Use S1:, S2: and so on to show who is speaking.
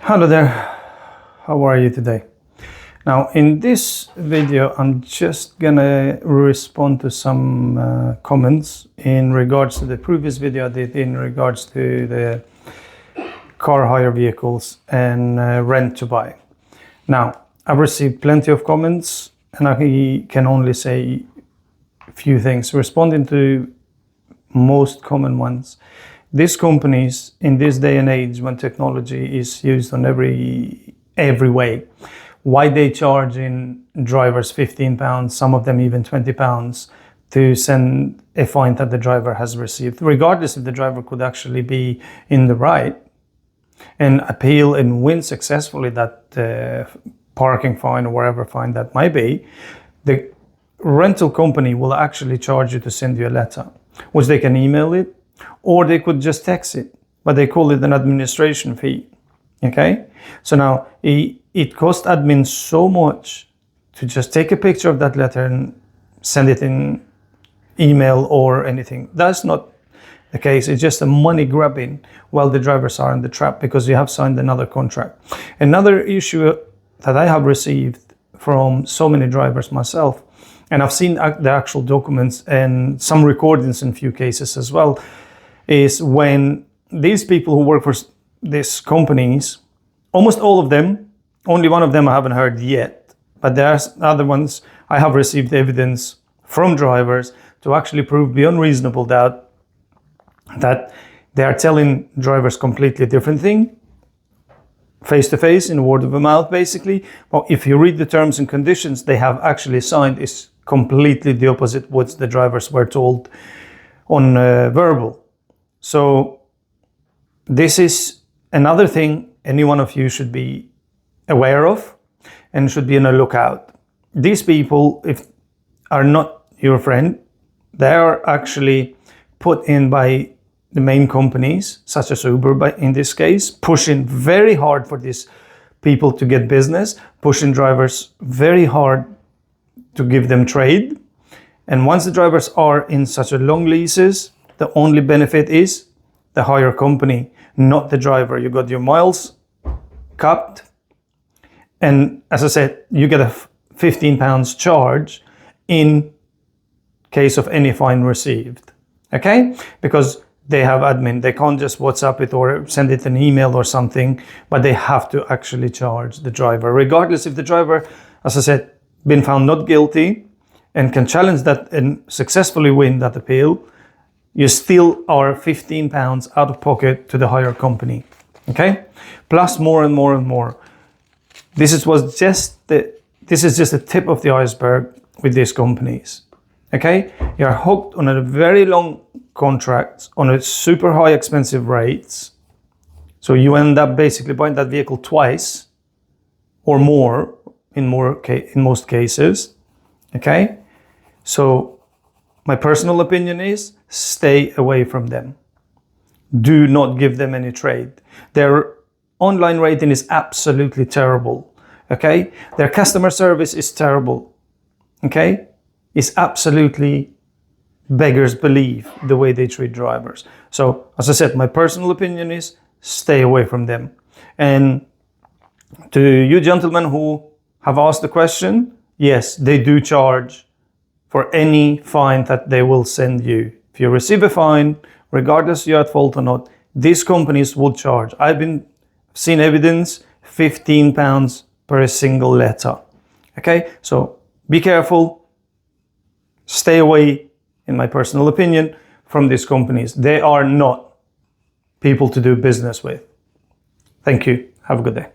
S1: Hello there, how are you today? Now in this video I'm just gonna respond to some comments in regards to the previous video I did in regards to the car hire vehicles and rent to buy. Now I've received plenty of comments and I can only say a few things responding to most common ones. These companies in this day and age when technology is used on every way, why they charging drivers £15, some of them even £20 to send a fine that the driver has received, regardless if the driver could actually be in the right and appeal and win successfully that parking fine or whatever fine that might be. The rental company will actually charge you to send you a letter, which they can email it, or they could just text it, but they call it an administration fee. Okay, so now it costs admin so much to just take a picture of that letter and send it in email or anything. That's not the case. It's just a money grabbing while the drivers are in the trap because you have signed another contract. Another issue that I have received from so many drivers myself, and I've seen the actual documents and some recordings in few cases as well, is when these people who work for these companies, almost all of them, only one of them I haven't heard yet, but there's other ones I have received evidence from drivers to actually prove beyond reasonable doubt that they are telling drivers completely different thing, face to face, in word of mouth basically. But if you read the terms and conditions they have actually signed is completely the opposite what the drivers were told on verbal. So this is another thing any one of you should be aware of and should be on a lookout. These people, if are not your friend, they are actually put in by the main companies, such as Uber in this case, pushing very hard for these people to get business, pushing drivers very hard to give them trade. And once the drivers are in such a long leases, the only benefit is the hire company, not the driver. You got your miles capped. And as I said, you get a £15 charge in case of any fine received. Okay? Because they have admin. They can't just WhatsApp it or send it an email or something, but they have to actually charge the driver. Regardless if the driver, as I said, been found not guilty and can challenge that and successfully win that appeal, you still are £15 out of pocket to the hire company. Okay? Plus more and more and more. This is just a tip of the iceberg with these companies. Okay? You're hooked on a very long contract on a super high expensive rates. So you end up basically buying that vehicle twice or more in most cases. Okay? So my personal opinion is stay away from them. Do not give them any trade. Their online rating is absolutely terrible. Okay? Their customer service is terrible. Okay? It's absolutely beggars belief the way they treat drivers. So as I said, my personal opinion is stay away from them. And to you gentlemen who have asked the question, yes, they do charge for any fine that they will send you. If you receive a fine, regardless you're at fault or not, these companies will charge. I've seen evidence, £15 per single letter. Okay, so be careful. Stay away, in my personal opinion, from these companies. They are not people to do business with. Thank you. Have a good day.